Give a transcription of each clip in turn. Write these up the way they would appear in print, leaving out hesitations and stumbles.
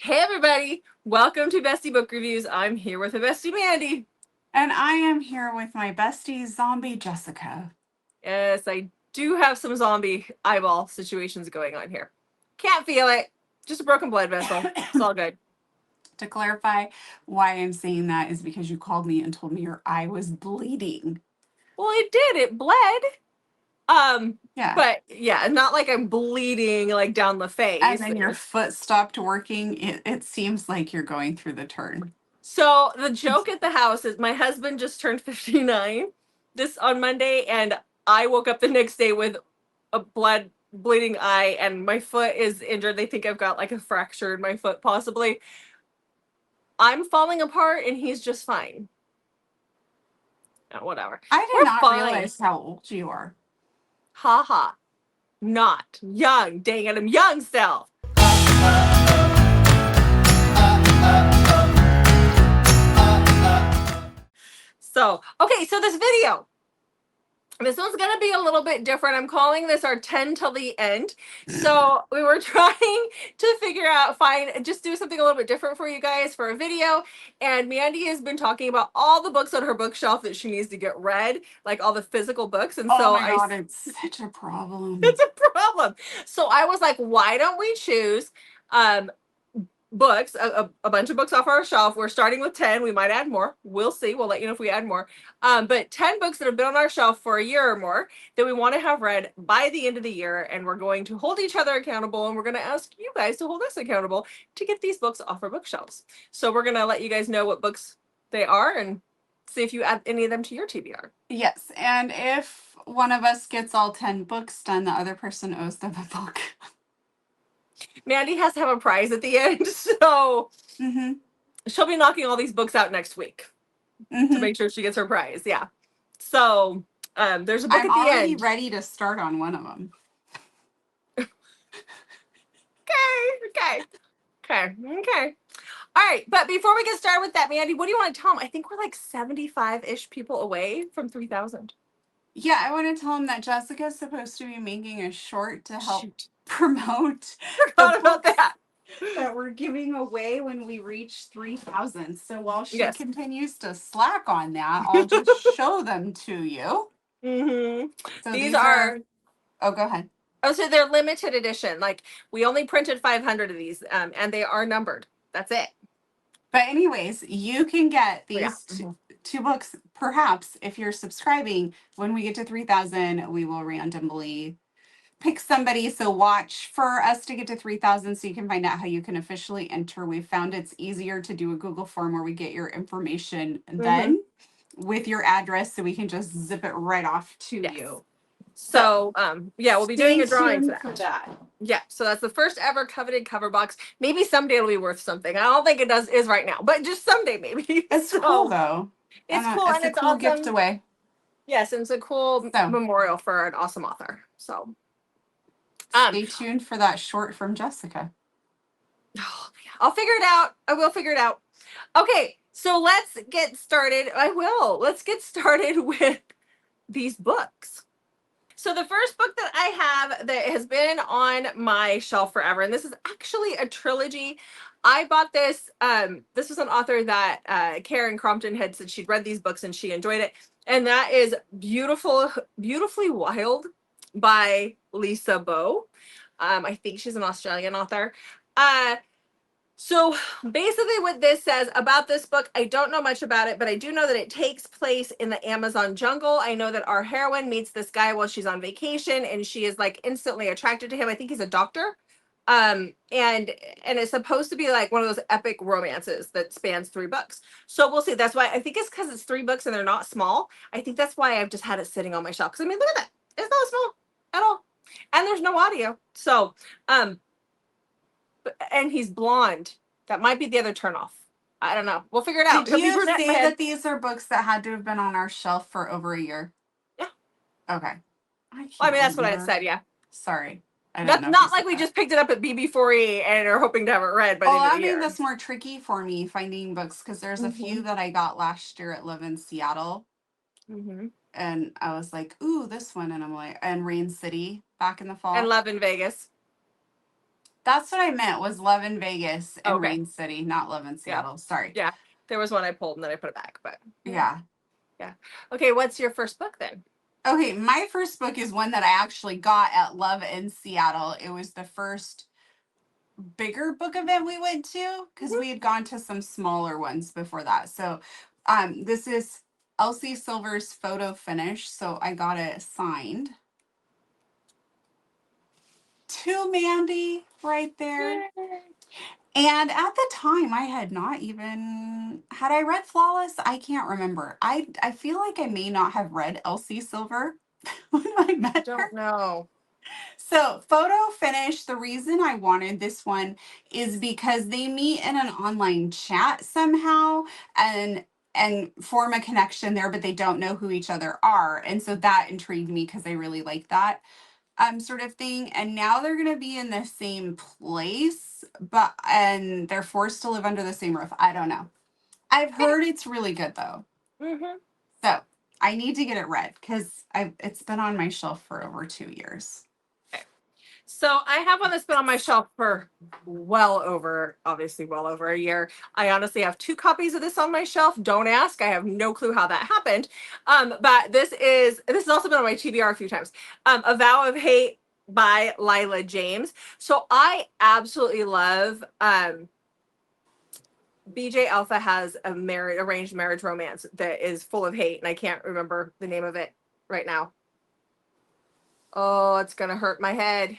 Hey everybody, welcome to Bestie Book Reviews. I'm here with a bestie Mandy. And I am here with my bestie, zombie Jessica. Yes, I do have some zombie eyeball situations going on here. Can't feel it. Just a broken blood vessel. It's all good. To clarify why I'm saying that is because you called me and told me your eye was bleeding. Well, it did. It bled. Yeah. But yeah, not like I'm bleeding like down the And face. then your foot stopped working. It seems like you're going through the turn. So the joke at the house is my husband just turned 59 this on Monday, and I woke up the next day with a bleeding eye, and my foot is injured. They think I've got like a fracture in my foot, possibly. I'm falling apart, and he's just fine. Oh, whatever. I did We're not fine. realize how old you are. Ha ha. Not young. Dang it, I'm young still. So, okay, so this video. This one's going to be a little bit different. I'm calling this our 10 till the end. So we were trying to figure out, just do something a little bit different for you guys for a video. And Mandy has been talking about all the books on her bookshelf that she needs to get read, like all the physical books. And Oh so my God, it's such a problem. it's a problem. So I was like, why don't we choose books, a bunch of books off our shelf. We're starting with 10. We might add more. We'll see. We'll let you know if we add more. But 10 books that have been on our shelf for a year or more that we want to have read by the end of the year. And we're going to hold each other accountable. And we're going to ask you guys to hold us accountable to get these books off our bookshelves. So we're going to let you guys know what books they are and see if you add any of them to your TBR. Yes, and if one of us gets all 10 books done, the other person owes them a book. Mandy has to have a prize at the end. So Mm-hmm. she'll be knocking all these books out next week to make sure she gets her prize. Yeah. So there's a book I'm at the already end. ready to start on one of them. Okay. All right. But before we get started with that, Mandy, what do you want to tell them? I think we're like 75-ish people away from 3,000. Yeah, I want to tell him that Jessica's supposed to be making a short to help Shoot. promote the Forgot about books that. that we're giving away when we reach 3,000. So while she Yes. continues to slack on that, I'll just show them to you. Mm-hmm. So These these are, are, oh, go ahead. oh, so they're limited edition. Like we only printed 500 of these and they are numbered. That's it. But anyways, you can get Yeah. these two books, perhaps, if you're subscribing. When we get to 3,000, we will randomly pick somebody. So watch for us to get to 3,000 so you can find out how you can officially enter. We found it's easier to do a Google form where we get your information Mm-hmm. then with your address so we can just zip it right off to Yes. you. So, yeah, we'll be doing Stay a drawing tuned for for that. that. Yeah, so that's the first ever coveted cover box. Maybe someday it'll be worth something. I don't think it is right now, but just someday maybe. It's cool So though. it's cool It's and a it's cool gift awesome. away. Yes, and it's a cool So memorial for an awesome author. So, stay tuned for that short from Jessica. I'll figure it out. I will figure it out. Okay, so let's get started. Let's get started with these books. So the first book that I have that has been on my shelf forever, and this is actually a trilogy. I bought this. This was an author that Karen Crompton had said she'd read these books and she enjoyed it, and that is Beautifully Wild by Lisa Bow. I think she's an Australian author. So basically what this says about this book, I don't know much about it, but I do know that it takes place in the Amazon jungle. I know that our heroine meets this guy while she's on vacation and she is like instantly attracted to him. I think he's a doctor. And it's supposed to be like one of those epic romances that spans 3 books. So we'll see. That's why I think it's because it's 3 books and they're not small. I think that's why I've just had it sitting on my shelf. Because I mean, look at that. It's not small at all. And there's no audio. So and he's blonde. That might be the other turnoff. I don't know. We'll figure it out. Did He'll be you brunette in my say head. that these are books that had to have been on our shelf for over a year? Yeah. Okay. I mean, that's what I had said. Yeah. Sorry. I didn't That's know if you not like said we that. just picked it up at BB4E and are hoping to have it read by the Oh, end of that the made year. this more tricky for me finding books because there's a few Mm-hmm. that I got last year at Live in Seattle. Mm-hmm. And I was like, ooh, this one. And I'm like, and Rain City back in the And fall. Love in Vegas. That's what I meant, was Love in Vegas and Okay. Rain City, not Love in Yeah. Seattle. Sorry. Yeah. There was one I pulled and then I put it back, but Yeah. yeah. Okay, what's your first book then? Okay, my first book is one that I actually got at Love in Seattle. It was the first bigger book event we went to because we had gone to some smaller ones before that. So this is Elsie Silver's photo finish. So I got it signed to Mandy right there. And at the time, I had not even had I read Flawless. I can't remember. I feel like I may not have read Elsie Silver when I met her. Don't know. So photo finish. The reason I wanted this one is because they meet in an online chat somehow and form a connection there, but they don't know who each other are, and so that intrigued me because I really like that sort of thing. And now they're going to be in the same place, but and they're forced to live under the same roof. I don't know. I've heard it's really good though. Mm-hmm. So I need to get it read because it's been on my shelf for over 2 years. Okay. So I have one that's been on my shelf for obviously well over a year. I honestly have 2 copies of this on my shelf. Don't ask. I have no clue how that happened. But this has also been on my TBR a few times. A Vow of Hate by Lila James. So I absolutely love BJ Alpha has a arranged marriage romance that is full of hate, and I can't remember the name of it right now. Oh, it's gonna hurt my head.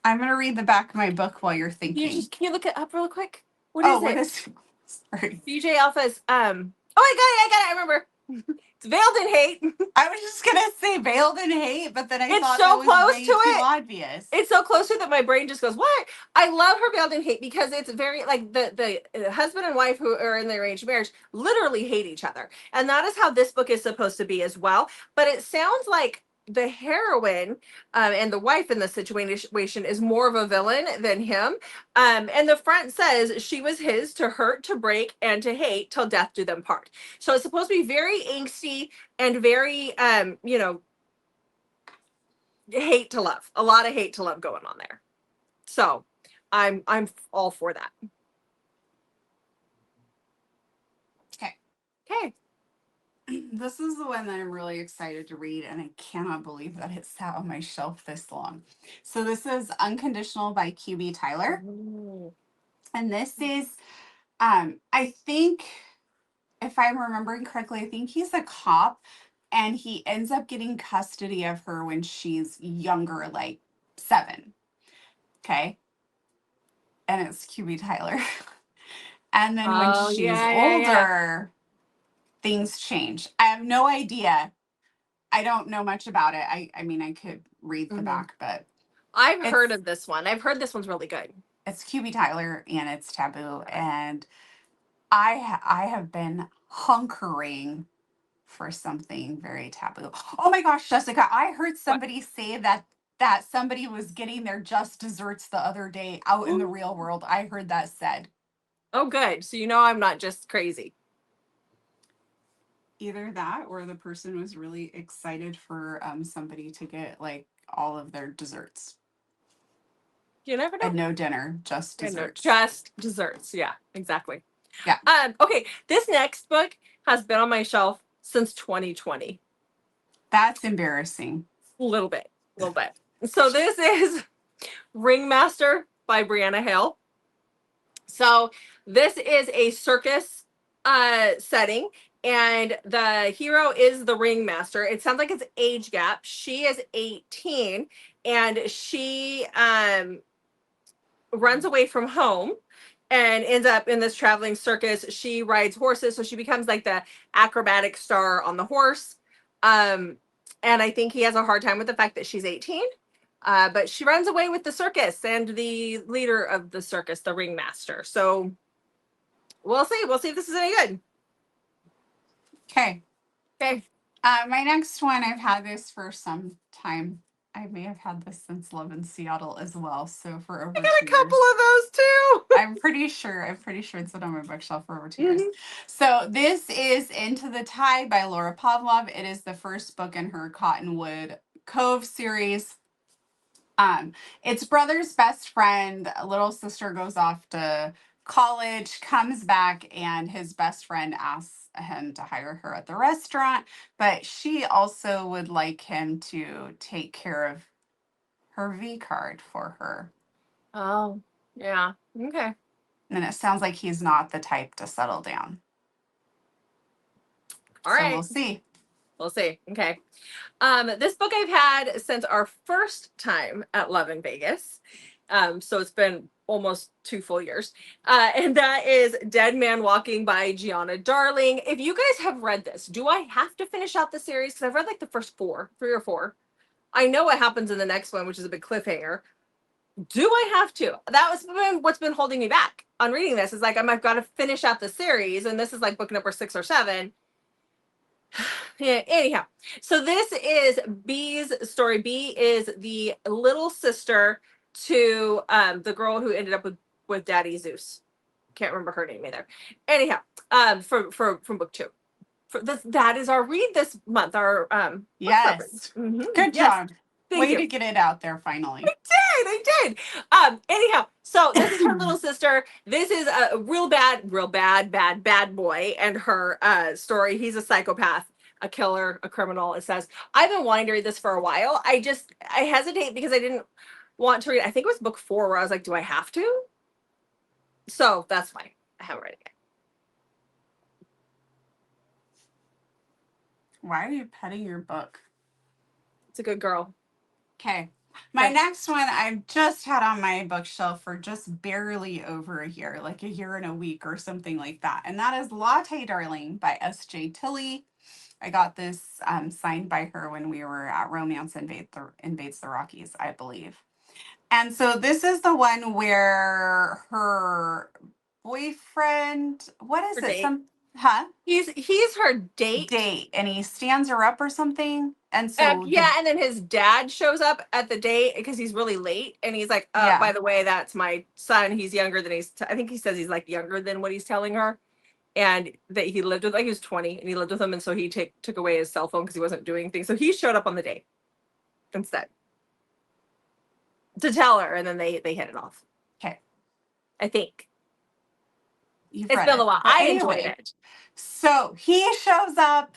I'm going to read the back of my book while you're thinking. Can you look it up real quick? What is what it? is sorry. BJ Alpha's oh, I got it, I remember. It's Veiled in Hate. I was just going to say Veiled in Hate, but then I It's thought so that was close way to too it. obvious. It's so close to it that my brain just goes, what? I love her Veiled in Hate because it's very like the husband and wife who are in their arranged marriage literally hate each other. And that is how this book is supposed to be as well. But it sounds like the heroine and the wife in the situation is more of a villain than him. And the front says she was his to hurt, to break, and to hate till death do them part. So it's supposed to be very angsty and very hate to love. A lot of hate to love going on there. So I'm all for that. Okay. Okay. This is the one that I'm really excited to read, and I cannot believe that it sat on my shelf this long. So this is Unconditional by QB Tyler. Ooh. And this is, I think, if I'm remembering correctly, I think he's a cop, and he ends up getting custody of her when she's younger, like 7. Okay. And it's QB Tyler. And then when Oh, she's yeah. older, things change. I have no idea. I don't know much about it. I mean, I could read the back, but I've heard of this one. I've heard this one's really good. it's QB Tyler and it's Taboo. And I have been hunkering for something very taboo. Oh my gosh, Jessica, I heard somebody say that somebody was getting their just desserts the other day out in the real world. I heard that said. Oh, good. So I'm not just crazy. Either that or the person was really excited for somebody to get like all of their desserts. You never know. And no dinner, just And no, desserts. just desserts. Yeah, exactly. Yeah. Okay. This next book has been on my shelf since 2020. That's embarrassing. A little bit. So this is Ringmaster by Brianna Hale. So this is a circus setting, and the hero is the ringmaster. It sounds like it's age gap. She is 18, and she runs away from home and ends up in this traveling circus. She rides horses, so she becomes like the acrobatic star on the horse. And I think he has a hard time with the fact that she's 18. But she runs away with the circus and the leader of the circus, the ringmaster. So we'll see. We'll see if this is any good. Okay. Okay. My next one, I've had this for some time. I may have had this since Love in Seattle as well. So for over 2 years. I got a couple of those too. I'm pretty sure it's been on my bookshelf for over 2 years. So this is Into the Tide by Laura Pavlov. It is the first book in her Cottonwood Cove series. It's brother's best friend. Little sister goes off to college, comes back, and his best friend asks him to hire her at the restaurant, but she also would like him to take care of her V card for her. Oh, yeah. Okay. And it sounds like he's not the type to settle down. All So right. we'll see. We'll see. Okay. This book I've had since our first time at Love in Vegas. So it's been almost 2 full years. And that is Dead Man Walking by Gianna Darling. If you guys have read this, do I have to finish out the series? Because I've read like the first 3 or 4. I know what happens in the next one, which is a big cliffhanger. Do I have to? That was what's been holding me back on reading this. Is like I've got to finish out the series, and this is like book number 6 or 7. Yeah, anyhow, so this is B's story. B is the little sister to the girl who ended up with Daddy Zeus. Can't remember her name either. Anyhow, from booktube. For this, that is our read this month. Our Yes. Good yes. job. Thank Way you. to get it out there finally. I did. Anyhow, so this is her little sister. This is a real bad boy and her story. He's a psychopath, a killer, a criminal. It says, I've been wanting to read this for a while. I hesitate because I didn't want to read. I think it was book 4 where I was like, do I have to? So that's why I haven't read it yet. Why are you petting your book? It's a good girl. Okay. My next one I've just had on my bookshelf for just barely over a year, like a year and a week or something like that. And that is Latte Darling by S.J. Tilley. I got this signed by her when we were at Romance Invades the Rockies, I believe. And so this is the one where her boyfriend, what is Her it? date. Huh? He's her date. And he stands her up or something. And so Yeah, and then his dad shows up at the date because he's really late, and he's like, Yeah. by the way, that's my son. He's younger than I think he says he's like younger than what he's telling her, and that he lived with, like, he was 20, and he lived with him, and so he took away his cell phone because he wasn't doing things. So he showed up on the date instead to tell her, and then they hit it off. Okay. I think. You've It's read been it. a while. But I anyway, enjoyed it. So he shows up.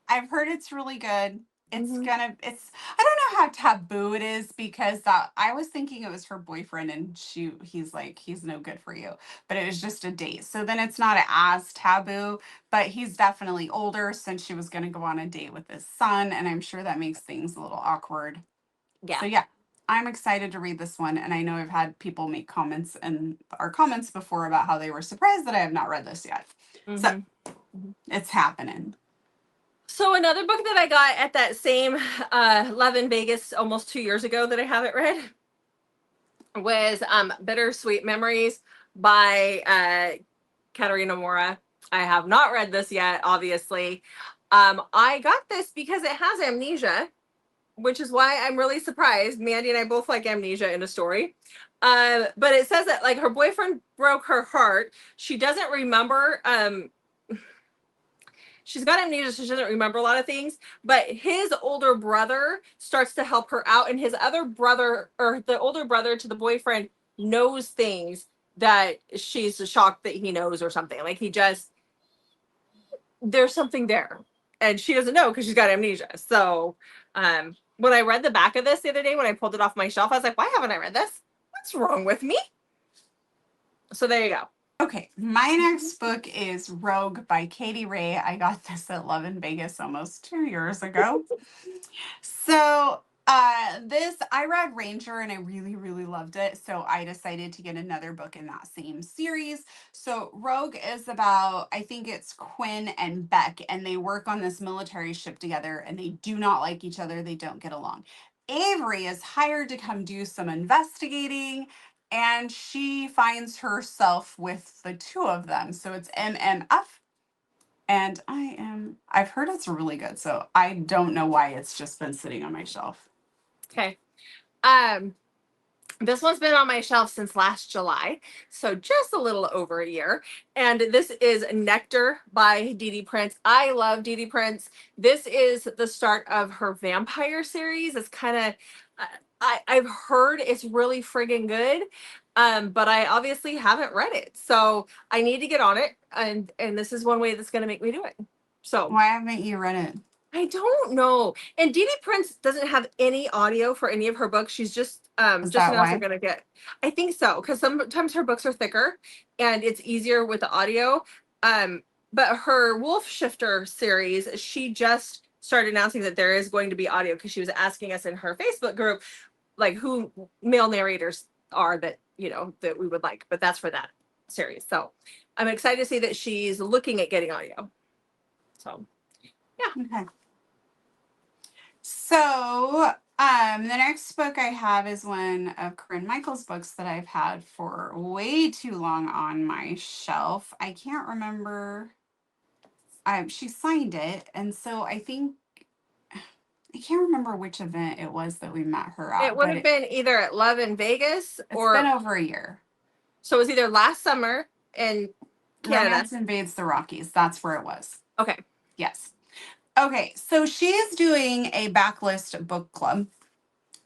I've heard it's really good. It's Mhm. I don't know how taboo it is because I was thinking it was her boyfriend and he's like, he's no good for you, but it was just a date. So then it's not as taboo, but he's definitely older since she was going to go on a date with his son. And I'm sure that makes things a little awkward. Yeah. So yeah, I'm excited to read this one. And I know I've had people make comments in our comments before about how they were surprised that I have not read this yet. So it's happening. So another book that I got at that same Love in Vegas almost 2 years ago that I haven't read was Bittersweet Memories by Katarina Mora. I have not read this yet, obviously. I got this because it has amnesia, which is why I'm really surprised. Mandy and I both like amnesia in a story. But it says that like her boyfriend broke her heart. She doesn't remember she's got amnesia, so she doesn't remember a lot of things, but his older brother starts to help her out, and his other brother, or the older brother to the boyfriend, knows things that she's shocked that he knows or something. Like there's something there, and she doesn't know because she's got amnesia. So when I read the back of this the other day, when I pulled it off my shelf, I was like, why haven't I read this? What's wrong with me? So there you go. Okay, my next book is Rogue by Katie Ray. I got this at Love in Vegas almost 2 years ago. So this, I read Ranger and I really, really loved it. So I decided to get another book in that same series. So Rogue is about, I think it's Quinn and Beck, and they work on this military ship together and they do not like each other. They don't get along. Avery is hired to come do some investigating, and she finds herself with the two of them. So it's MMF. And I've heard it's really good. So I don't know why it's just been sitting on my shelf. Okay. This one's been on my shelf since last July, so just a little over a year. And this is Nectar by Dee Dee Prince. I love Dee Dee Prince. This is the start of her vampire series. It's kind of I've heard it's really friggin' good, but I obviously haven't read it, so I need to get on it, and this is one way that's going to make me do it. So Why haven't you read it? I don't know. And Dee Dee Prince doesn't have any audio for any of her books. She's Is just that announced they're why? gonna get. I think so, because sometimes her books are thicker and it's easier with the audio. Um, but her Wolf Shifter series, she just started announcing that there is going to be audio because she was asking us in her Facebook group like who male narrators are that that we would like. But that's for that series. So I'm excited to see that she's looking at getting audio. So yeah. Okay. So, the next book I have is one of Corinne Michael's books that I've had for way too long on my shelf. I can't remember. She signed it, and so I think I can't remember which event it was that we met her It at, would but have been either at Love in Vegas it's been or over a year. so it was either last summer in Canada. Romance Invades the Rockies. That's where it was. Okay. Yes. Okay, so she is doing a backlist book club,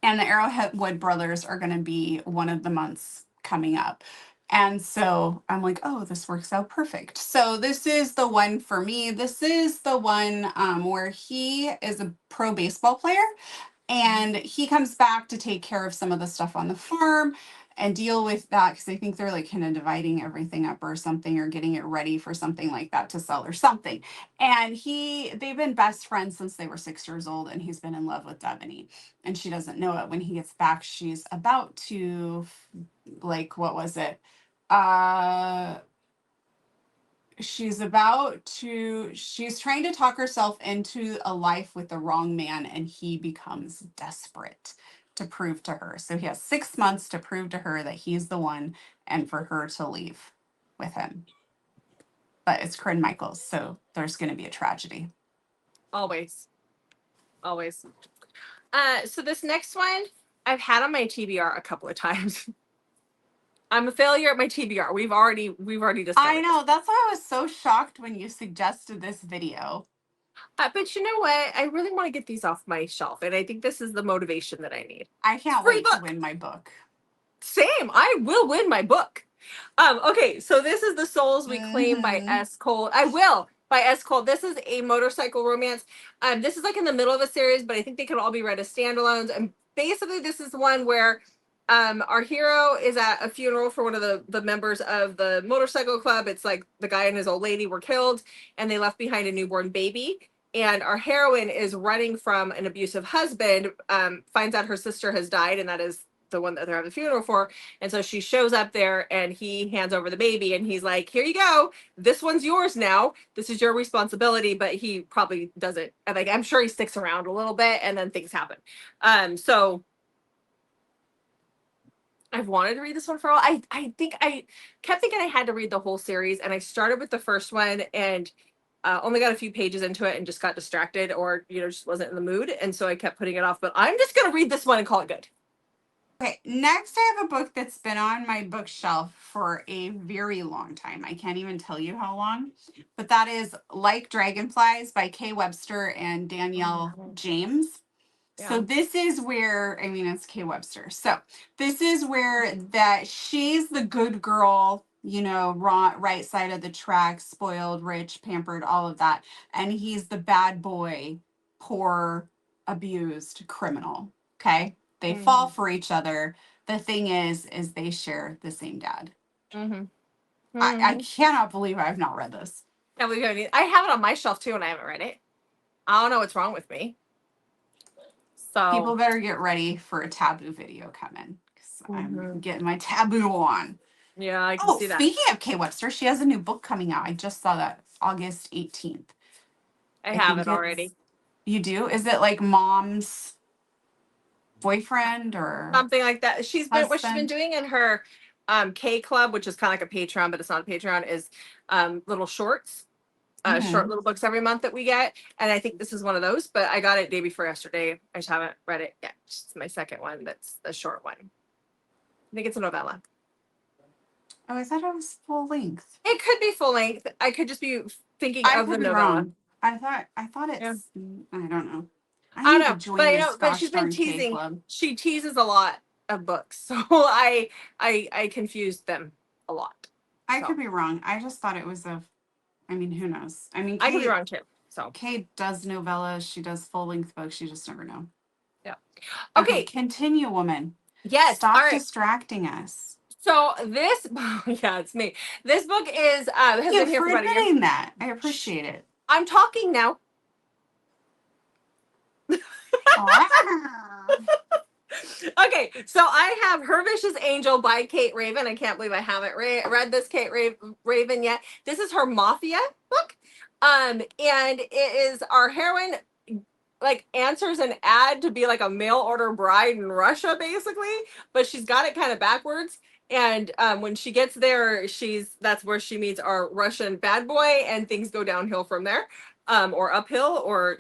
and the Arrowhead brothers are going to be one of the months coming up. And so I'm like, oh, this works out perfect. So this is the one for me. This is the one where he is a pro baseball player, and he comes back to take care of some of the stuff on the farm and deal with that because I think they're like kind of dividing everything up or something, or getting it ready for something like that to sell or something. And they've been best friends since they were 6 years old, and he's been in love with Devaney, and she doesn't know it. When he gets back, she's about to, like, what was it? Uh she's trying to talk herself into a life with the wrong man, and he becomes desperate to prove to her. So he has 6 months to prove to her that he's the one, and for her to leave with him. But it's Corinne Michaels, so there's going to be a tragedy. Always. Always. So this next one I've had on my TBR a couple of times. I'm a failure at my TBR. We've already discovered. I know. That's why I was so shocked when you suggested this video. But you know what? I really want to get these off my shelf, and I think this is the motivation that I need. I can't Free wait book. to win my book. Same. I will win my book. Okay, so this is The Souls We Claim by Mhm. S. Cole. I will by S. Cole. This is a motorcycle romance. This is like in the middle of a series, but I think they can all be read as standalones. And basically, this is one where our hero is at a funeral for one of the members of the motorcycle club. It's like the guy and his old lady were killed, and they left behind a newborn baby. And our heroine is running from an abusive husband, finds out her sister has died, and that is the one that they're having the funeral for. And so she shows up there, and he hands over the baby, and he's like, here you go. This one's yours now. This is your responsibility. But he probably doesn't. Like, I'm sure he sticks around a little bit, and then things happen. So I've wanted to read this one for a while. I think I kept thinking I had to read the whole series, and I started with the first one and only got a few pages into it and just got distracted, or just wasn't in the mood, and so I kept putting it off. But I'm just gonna read this one and call it good. Okay, next I have a book that's been on my bookshelf for a very long time. I can't even tell you how long, but that is Like Dragonflies by Kay Webster and Danielle James. So Yeah. this is where, I mean, it's Kay Webster. So this is where that she's the good girl, right side of the track, spoiled, rich, pampered, all of that. And he's the bad boy, poor, abused criminal. Okay. They fall for each other. The thing is they share the same dad. Mm-hmm. I cannot believe I have not read this. I have it on my shelf too, and I haven't read it. I don't know what's wrong with me. People So better get ready for a Taboo video coming, because I'm getting my Taboo on. yeah, I can Oh, see that. speaking of Kay Webster, she has a new book coming out. I just saw that August 18th. I I have think it already. You do? Is it like mom's boyfriend or Something like that. What she's been husband? doing in her K Club, which is kind of like a Patreon, but it's not a Patreon, is little shorts. Short Mhm. little books every month that we get, and I think this is one of those. But I got it day before yesterday. I just haven't read it yet. It's my second one. That's the short one. I think it's a novella. Oh, I thought it was full length. It could be full length. I could just be thinking I of the could be novella. wrong. I thought Yeah. it's I don't know. I I need don't to know, join but this but she's gosh been darn K teasing. club. She teases a lot of books, so I confused them a lot. I So could be wrong. I just thought it was a. I mean, who knows? I mean, I could be wrong too. So Kate does novellas. She does full length books. You just never know. yeah. Okay, Okay. continue, woman. Yes. All Stop right. distracting us. So this, yeah, it's me. This book is has Thank you been here for for about a year. admitting that. I Shh. appreciate it. I'm talking now. Okay, so I have Her Vicious Angel by Kate Raven. I can't believe I haven't read this Kate Raven yet. This is her Mafia book. And it is our heroine like answers an ad to be like a mail order bride in Russia, basically, but she's got it kind of backwards. And when she gets there, that's where she meets our Russian bad boy, and things go downhill from there, or uphill, or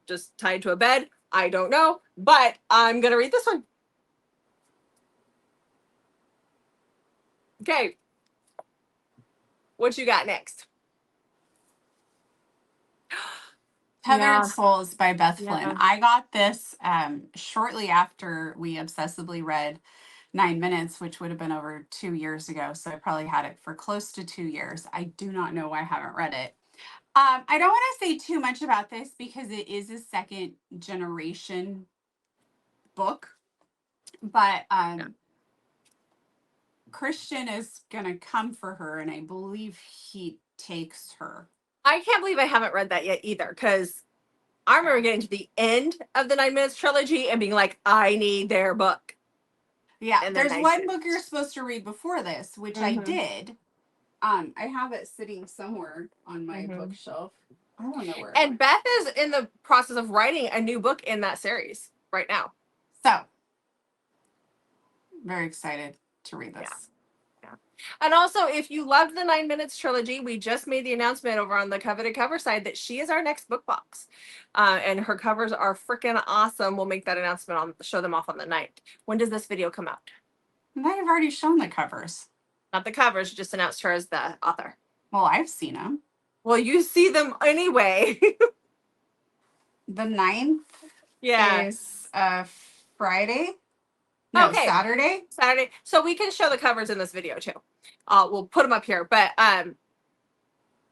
just tied to a bed. I don't know, but I'm gonna read this one. Okay, what you got next? Tethered Yeah, Souls by Beth Flynn. yeah. I got this shortly after we obsessively read 9 Minutes, which would have been over 2 years ago. So I probably had it for close to 2 years. I do not know why I haven't read it. I don't want to say too much about this because it is a second generation book, but Christian is going to come for her, and I believe he takes her. I can't believe I haven't read that yet either, because I remember getting to the end of the 9 Minutes trilogy and being like, I need their book. Yeah, And there's then I one did. book you're supposed to read before this, which I did. I have it sitting somewhere on my bookshelf. I don't know where. And Beth is in the process of writing a new book in that series right now. So, very excited to read this. Yeah. And also, if you loved the 9 Minutes trilogy, we just made the announcement over on the Coveted cover side that she is our next book box. And her covers are freaking awesome. We'll make that announcement show them off on the 9th. When does this video come out? You might have already shown the covers. Not the covers, just announced her as the author. Well, I've seen them. Well, you see them anyway. The 9th is Friday. No, Okay. Saturday. Saturday. So we can show the covers in this video too. We'll put them up here. But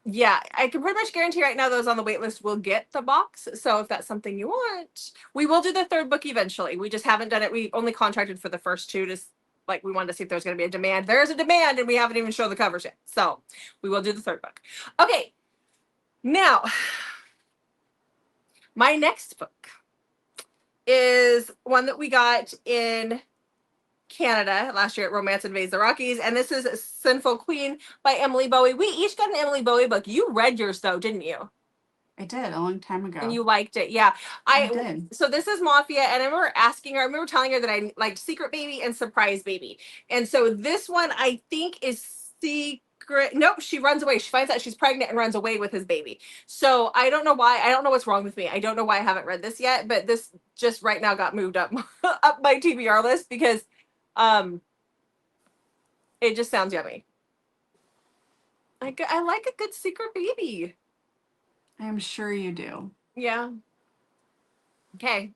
yeah, I can pretty much guarantee right now those on the wait list will get the box. So if that's something you want, we will do the third book eventually. We just haven't done it. We only contracted for the first two to we wanted to see if there's going to be a demand. There is a demand, and we haven't even shown the covers yet. So we will do the third book. Okay. Now, my next book is one that we got in Canada last year at Romance Invades the Rockies, and this is Sinful Queen by Emily Bowie. We each got an Emily Bowie book. You read yours though, didn't you? I did a long time ago. And you liked it. Yeah. I did. So this is Mafia, and I remember asking her, I remember telling her that I liked Secret Baby and Surprise Baby. And so this one I think is secret. Nope, she runs away. She finds out she's pregnant and runs away with his baby. So I don't know why. I don't know what's wrong with me. I don't know why I haven't read this yet, but this just right now got moved up up my TBR list because it just sounds yummy. I like a good Secret Baby. I'm sure you do. Yeah. Okay.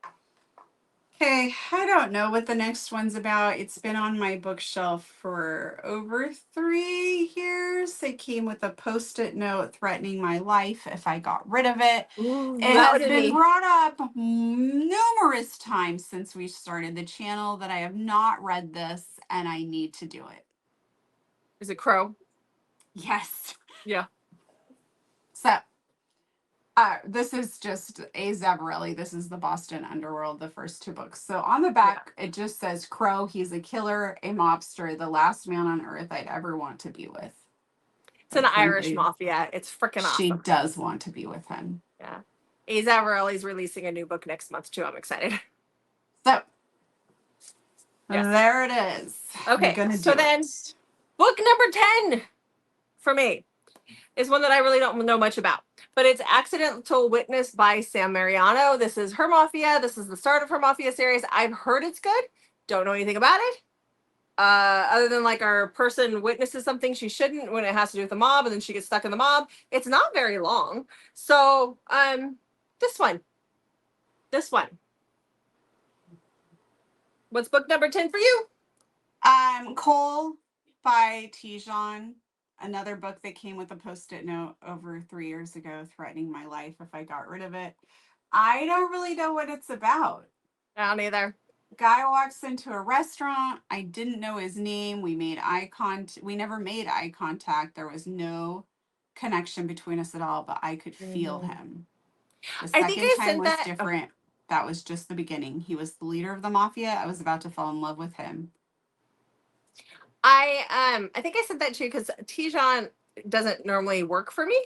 Okay, I don't know what the next one's about. It's been on my bookshelf for over 3 years. It came with a post-it note threatening my life if I got rid of it. Ooh, it has been brought up numerous times since we started the channel that I have not read this and I need to do it. Is it Crow? Yes. Yeah. So, this is just A. Zavarelli. This is the Boston Underworld, the first 2 books. So on the back, it just says Crow. He's a killer, a mobster, the last man on earth I'd ever want to be with. It's an Irish mafia. It's freaking awesome. She does want to be with him. Yeah. A. Zavarelli's releasing a new book next month too. I'm excited. So there it is. Okay. So then book number 10 for me is one that I really don't know much about. But it's Accidental Witness by Sam Mariano. This is her Mafia. This is the start of her Mafia series. I've heard it's good. Don't know anything about it. Other than our person witnesses something she shouldn't when it has to do with the mob, and then she gets stuck in the mob. It's not very long. So, this one. What's book number 10 for you? Cole by Tijan. Another book that came with a post-it note over 3 years ago, threatening my life if I got rid of it. I don't really know what it's about. I don't either. Guy walks into a restaurant. I didn't know his name. We never made eye contact. There was no connection between us at all, but I could feel him. The I think second I time sent was that. different. That was just the beginning. He was the leader of the mafia. I was about to fall in love with him. I think I sent that to you because Tijan doesn't normally work for me.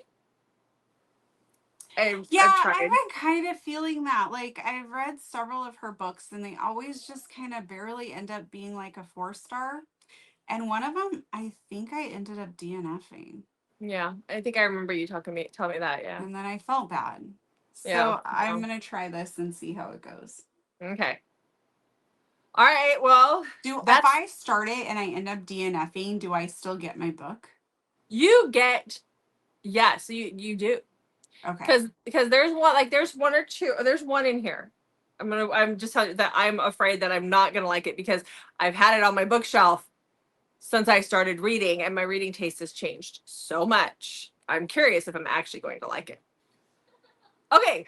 I've tried. I've been kind of feeling that. Like, I've read several of her books and they always just kind of barely end up being like a 4-star. And one of them, I think I ended up DNFing. Yeah, I think I remember you tell me that. Yeah. And then I felt bad. So Yeah. I'm going to try this and see how it goes. Okay. All right. Well, If I start it and I end up DNFing, do I still get my book? You get, yes, you do. Okay. Because there's one or two. There's one in here. I'm just telling you that I'm afraid that I'm not gonna like it because I've had it on my bookshelf since I started reading, and my reading taste has changed so much. I'm curious if I'm actually going to like it. Okay.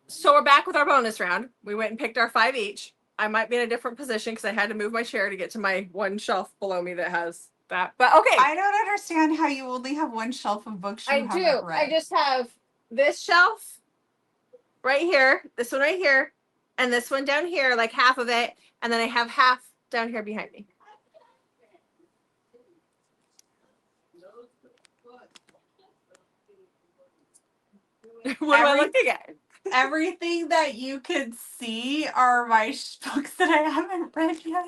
So we're back with our bonus round. We went and picked our 5 each. I might be in a different position because I had to move my chair to get to my one shelf below me that has that. But okay. I don't understand how you only have one shelf of books you haven't read. I just have this shelf right here, this one right here, and this one down here, like half of it, and then I have half down here behind me. What am I looking at? Everything that you could see are my books that I haven't read yet.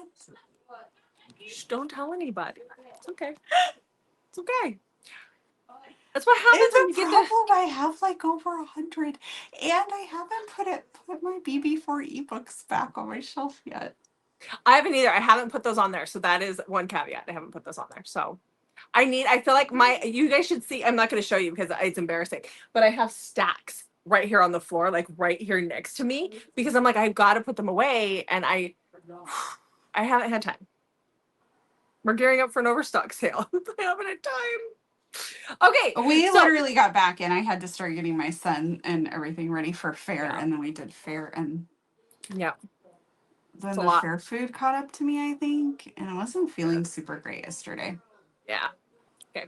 Shh, don't tell anybody. It's okay. It's okay. That's what happens when you get the. I have like over 100, and I haven't put my BB4 ebooks back on my shelf yet. I haven't either. I haven't put those on there, so that is one caveat. I haven't put those on there, so I feel like you guys should see. I'm not going to show you because it's embarrassing, but I have stacks right here on the floor, like right here next to me, because I'm like, I've got to put them away, and I haven't had time. We're gearing up for an overstock sale. I haven't had time. Okay. We literally got back in. I had to start getting my son and everything ready for fair, and then we did fair, and yeah. Then the fair food caught up to me, I think, and I wasn't feeling super great yesterday. Yeah. Okay.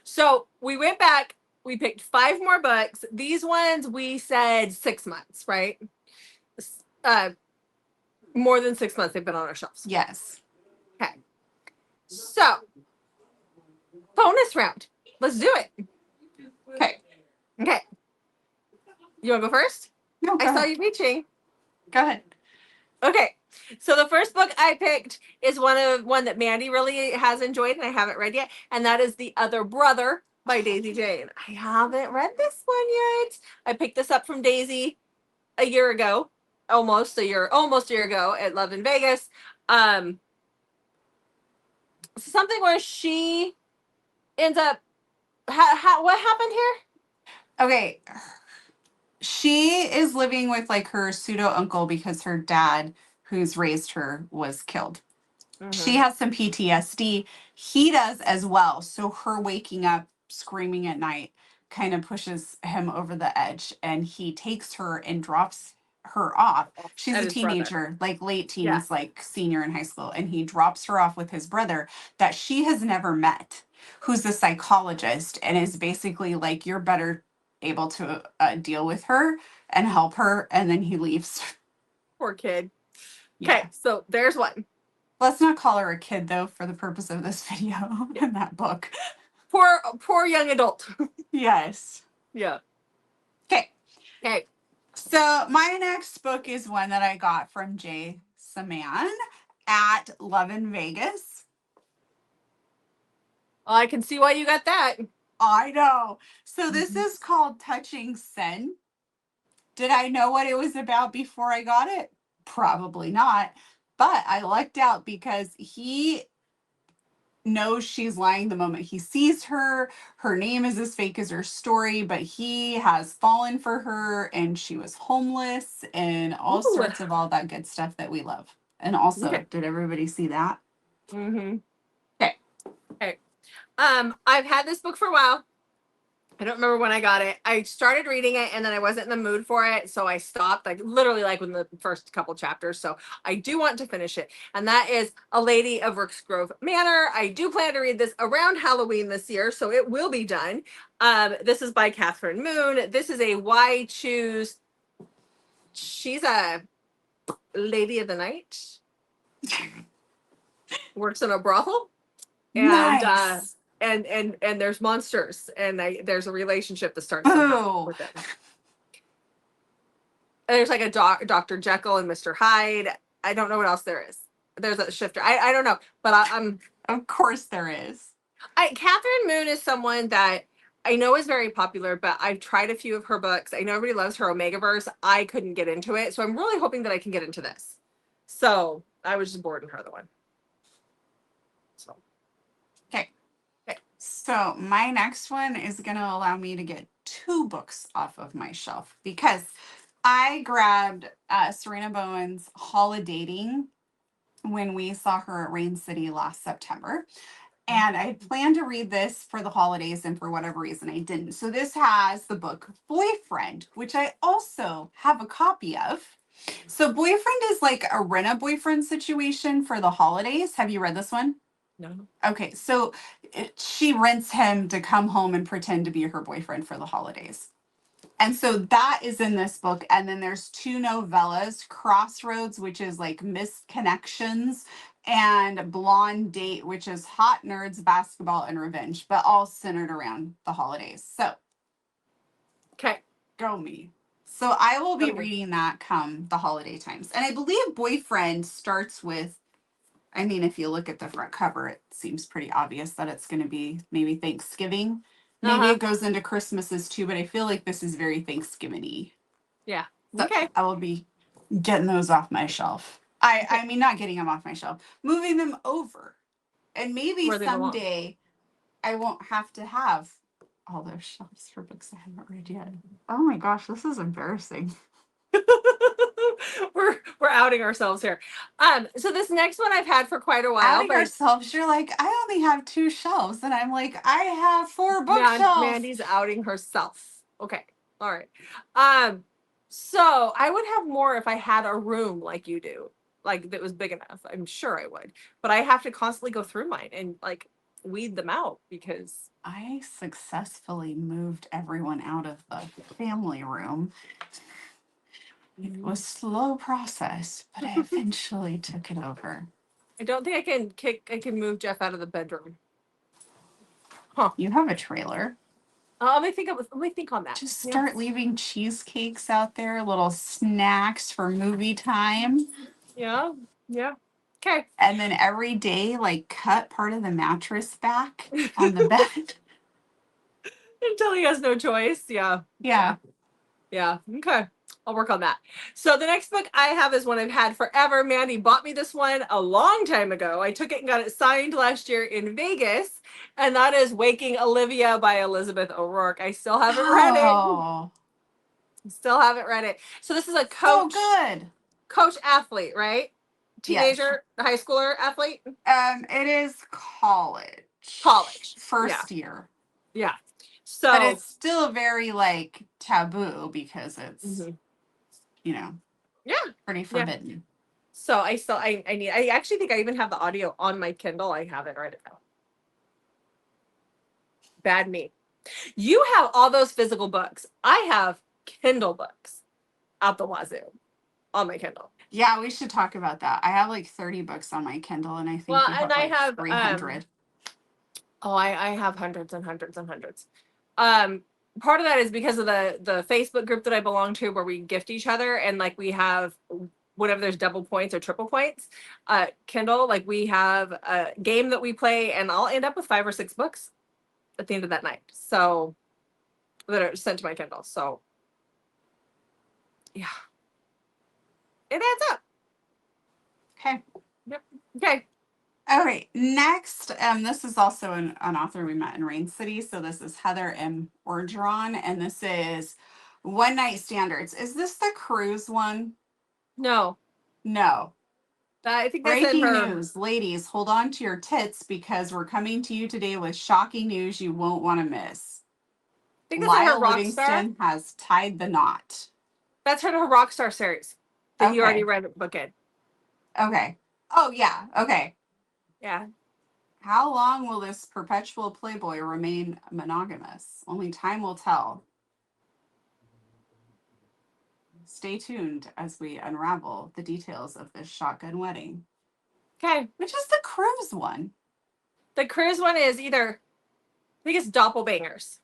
So we went back. We picked 5 more books. These ones we said 6 months, right? More than 6 months they've been on our shelves. Yes. Okay. So bonus round. Let's do it. Okay. Okay. You want to go first? No, I saw you reaching. Go ahead. Okay. So the first book I picked is one that Mandy really has enjoyed and I haven't read yet, and that is The Other Brother by Daisy Jane. I haven't read this one yet. I picked this up from Daisy a year ago, almost a year ago at Love in Vegas. Something where she ends up. What happened here? Okay. She is living with like her pseudo uncle because her dad, who's raised her, was killed. Mm-hmm. She has some PTSD. He does as well. So her waking up screaming at night kind of pushes him over the edge, and he takes her and drops her off. She's a teenager, like late teens, like senior in high school, and he drops her off with his brother that she has never met, who's a psychologist and is basically like, you're better able to deal with her and help her, and then he leaves. Poor kid. Okay, so there's one. Let's not call her a kid though for the purpose of this video and that book. Poor young adult. Yes. Yeah. Okay. Okay. So my next book is one that I got from Jay Saman at Love in Vegas. Well, I can see why you got that. I know. So this is called Touching Sen. Did I know what it was about before I got it? Probably not. But I lucked out because he knows she's lying the moment he sees her. Her name is as fake as her story, but he has fallen for her, and she was homeless and all sorts of all that good stuff that we love And also, Okay. did everybody see that? Mm-hmm. Okay. Okay. I've had this book for a while. I don't remember when I got it. I started reading it and then I wasn't in the mood for it, so I stopped. Like literally, like in the first couple chapters. So I do want to finish it, and that is A Lady of Rooksgrove Manor. I do plan to read this around Halloween this year, so it will be done. This is by Catherine Moon. This is a Why Choose. She's a lady of the night, works in a brothel, and Nice. and there's monsters, and there's a relationship that starts Boo. with them. There's like a Dr. Jekyll and Mr. Hyde. I don't know what else there is. There's a shifter. I don't know, but I'm. Of course there is. Catherine Moon is someone that I know is very popular, but I've tried a few of her books. I know everybody loves her Omegaverse. I couldn't get into it, so I'm really hoping that I can get into this. So I was just bored in her the one. So. Okay. So my next one is going to allow me to get 2 books off of my shelf because I grabbed Serena Bowen's Holidating when we saw her at Rain City last September. And I planned to read this for the holidays, and for whatever reason I didn't. So this has the book Boyfriend, which I also have a copy of. So Boyfriend is like a rent-a-boyfriend situation for the holidays. Have you read this one? No. Okay, so she rents him to come home and pretend to be her boyfriend for the holidays. And so that is in this book. And then there's 2 novellas, Crossroads, which is like Missed Connections, and Blonde Date, which is hot nerds, basketball, and revenge, but all centered around the holidays. So, Okay. go me. So I will be Okay. reading that come the holiday times. And I believe Boyfriend starts with, I mean, if you look at the front cover, it seems pretty obvious that it's going to be maybe Thanksgiving. Maybe it goes into Christmases too, but I feel like this is very Thanksgiving-y. Yeah. So Okay. I will be getting those off my shelf. I mean, not getting them off my shelf, moving them over. And maybe Where they belong. someday I won't have to have all those shelves for books I haven't read yet. Oh my gosh, this is embarrassing. we're outing ourselves here. So this next one I've had for quite a while, Outing but ourselves, you're like, I only have 2 shelves, and I'm like, I have 4 bookshelves. Mandy's outing herself. Okay. All right. So I would have more if I had a room like you do, like that was big enough. I'm sure I would, but I have to constantly go through mine and like weed them out because I successfully moved everyone out of the family room. It was a slow process, but I eventually took it over. I don't think I can move Jeff out of the bedroom. You have a trailer. Let me think on that. Just start leaving cheesecakes out there, little snacks for movie time. Yeah. Yeah. Okay. And then every day, like, cut part of the mattress back on the bed. Until he has no choice. Yeah. Yeah. Yeah. Okay. I'll work on that. So the next book I have is one I've had forever. Mandy bought me this one a long time ago. I took it and got it signed last year in Vegas, and that is Waking Olivia by Elizabeth O'Rourke. I still haven't read it. Still haven't read it. So this is a coach. Oh, good. Coach athlete, right? Teenager, high schooler athlete? It is college. First year. Yeah. So, but it's still very like taboo because it's you know, pretty forbidden. Yeah. So I actually think I even have the audio on my Kindle. I haven't read it though. Bad me. You have all those physical books. I have Kindle books out the wazoo on my Kindle. Yeah, we should talk about that. I have like 30 books on my Kindle, and I think I have 300. I have hundreds and hundreds and hundreds. Part of that is because of the Facebook group that I belong to, where we gift each other, and like we have whenever there's double points or triple points, Kindle, like we have a game that we play, and I'll end up with 5 or 6 books at the end of that night. So that are sent to my Kindle. So yeah, it adds up. Okay. Yep. Okay. All right. Next, this is also an author we met in Rain City. So this is Heather M. Orgeron, and this is One Night Standards. Is this the cruise one? No. No. I think that's in Breaking her. news, ladies, hold on to your tits because we're coming to you today with shocking news you won't want to miss. I think that's in her Lyle rock star. Livingston has tied the knot. That's her rock star series that you already Okay. read a book in. Okay. Oh, yeah. Okay. Yeah. How long will this perpetual playboy remain monogamous? Only time will tell. Stay tuned as we unravel the details of this shotgun wedding. Okay. Which is the cruise one? The cruise one is either, I think it's Doppelbangers.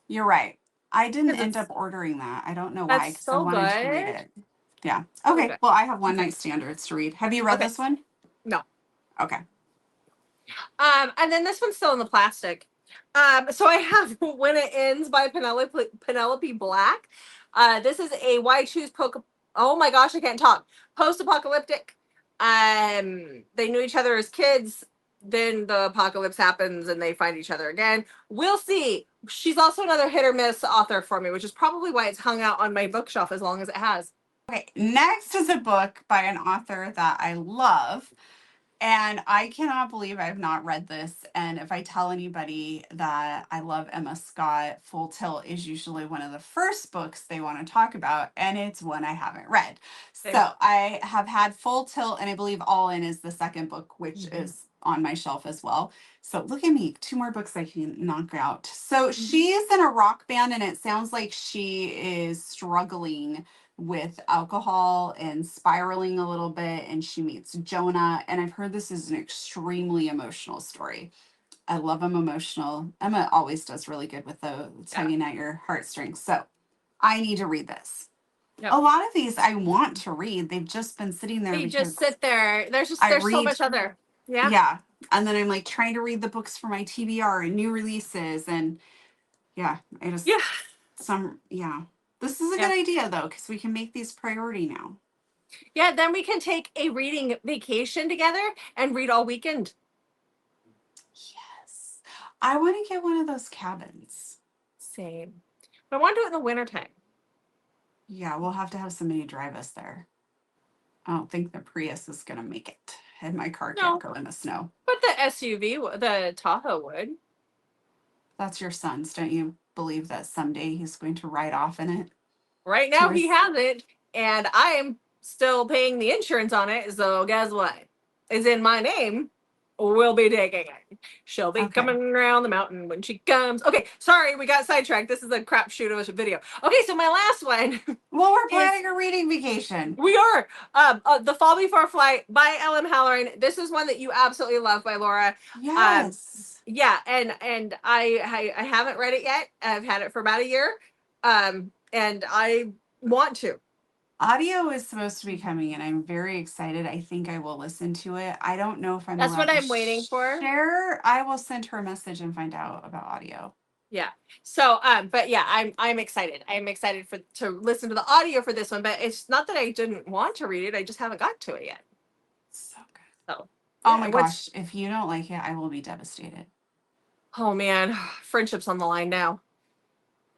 You're right. I didn't end up It's ordering that. I don't know why, that's because I so wanted to read good. it. Yeah. So Okay. good. Well, I have one Okay. night standards to read. Have you read Okay. this one? No. Okay. And then this one's still in the plastic. So I have When It Ends by Penelope Black. This is a why choose oh my gosh, I can't talk. Post-apocalyptic. They knew each other as kids. Then the apocalypse happens and they find each other again. We'll see. She's also another hit or miss author for me, which is probably why it's hung out on my bookshelf as long as it has. Okay. Next is a book by an author that I love. And I cannot believe I've not read this. And if I tell anybody that I love Emma Scott, Full Tilt is usually one of the first books they want to talk about. And it's one I haven't read. Same. So I have had Full Tilt, and I believe All In is the second book, which is on my shelf as well. So look at me, 2 more books I can knock out. So she's in a rock band, and it sounds like she is struggling with alcohol and spiraling a little bit, and she meets Jonah, and I've heard this is an extremely emotional story. I love them emotional. Emma always does really good with the tugging at your heartstrings, so I need to read this. Yep. A lot of these I want to read, they've just been sitting there They because just sit there. There's I so read, much other. Yeah. and then I'm like trying to read the books for my TBR and new releases, and I just Yeah. this is a good idea though, because we can make these priority now. Yeah, then we can take a reading vacation together and read all weekend. Yes. I want to get one of those cabins. Same. But I want to do it in the wintertime. Yeah, we'll have to have somebody drive us there. I don't think the Prius is going to make it. And my car can't go in the snow. But the SUV, the Tahoe would. That's your son's. Don't you believe that someday he's going to ride off in it? Right now he hasn't, and I am still paying the insurance on it. So guess what? It's in my name. We'll be taking it. She'll be coming around the mountain when she comes. Okay, sorry, we got sidetracked. This is a crapshoot of a video. Okay, so my last one. Well, we're planning a reading vacation. We are. The Fall Before Flight by Ellen Halloran. This is one that you absolutely love by Laura. Yes. Yeah, and I haven't read it yet. I've had it for about a year. And I want to. Audio is supposed to be coming, and I'm very excited. I think I will listen to it. I don't know if I'm That's allowed what to I'm waiting for. share. I will send her a message and find out about audio. Yeah. So, but yeah, I'm excited. I'm excited to listen to the audio for this one. But it's not that I didn't want to read it. I just haven't got to it yet. So good. So. Oh my gosh! If you don't like it, I will be devastated. Oh man, friendship's on the line now.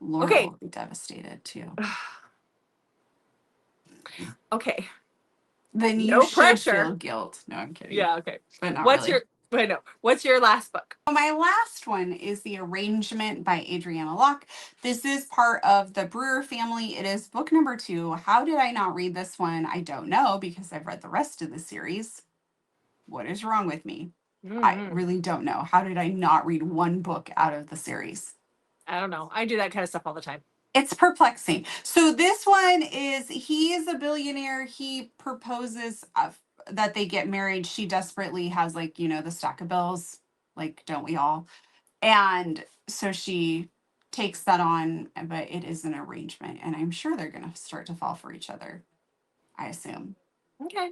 Laura will be devastated too. Okay. Then you should feel guilt. No, I'm kidding. Yeah, okay. But not really. What's your last book? My last one is The Arrangement by Adriana Locke. This is part of the Brewer family. It is book number 2. How did I not read this one? I don't know, because I've read the rest of the series. What is wrong with me? I really don't know. How did I not read one book out of the series? I don't know. I do that kind of stuff all the time. It's perplexing. So this one is, he is a billionaire. He proposes that they get married. She desperately has, like, the stack of bills, like, don't we all? And so she takes that on, but it is an arrangement. And I'm sure they're going to start to fall for each other, I assume. Okay.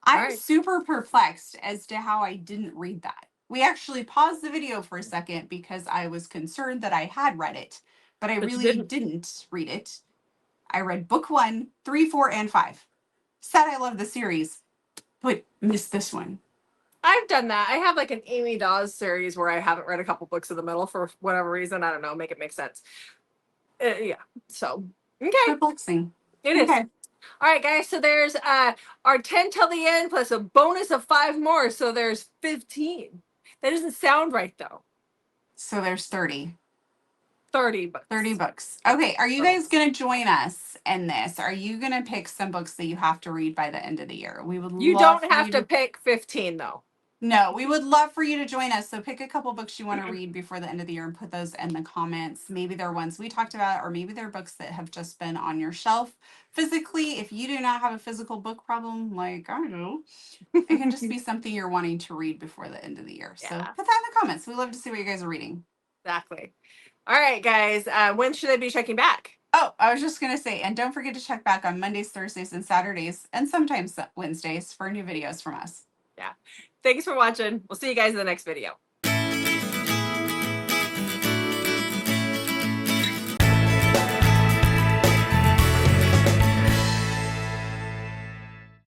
I'm super perplexed as to how I didn't read that. We actually paused the video for a second because I was concerned that I had read it, but I really didn't read it. I read book 1, 3, 4, and 5. Said I love the series, but missed this one. I've done that. I have like an Amy Dawes series where I haven't read a couple books in the middle for whatever reason. I don't know. Make it make sense. Yeah. So, okay. Perplexing. It is. All right, guys. So there's our 10 till the end plus a bonus of 5 more. So there's 15. That doesn't sound right though. So there's 30. 30 books. 30 books. Okay, are you guys going to join us in this? Are you going to pick some books that you have to read by the end of the year? We would You love don't for have you to pick 15 though. No, we would love for you to join us. So pick a couple books you want to read before the end of the year and put those in the comments. Maybe they're ones we talked about, or maybe they're books that have just been on your shelf physically. If you do not have a physical book problem like I do, it can just be something you're wanting to read before the end of the year. So Yeah. put that in the comments. We love to see what you guys are reading. Exactly. All right, guys. When should I be checking back? Oh, I was just going to say, and don't forget to check back on Mondays, Thursdays, and Saturdays, and sometimes Wednesdays for new videos from us. Yeah. Thanks for watching. We'll see you guys in the next video.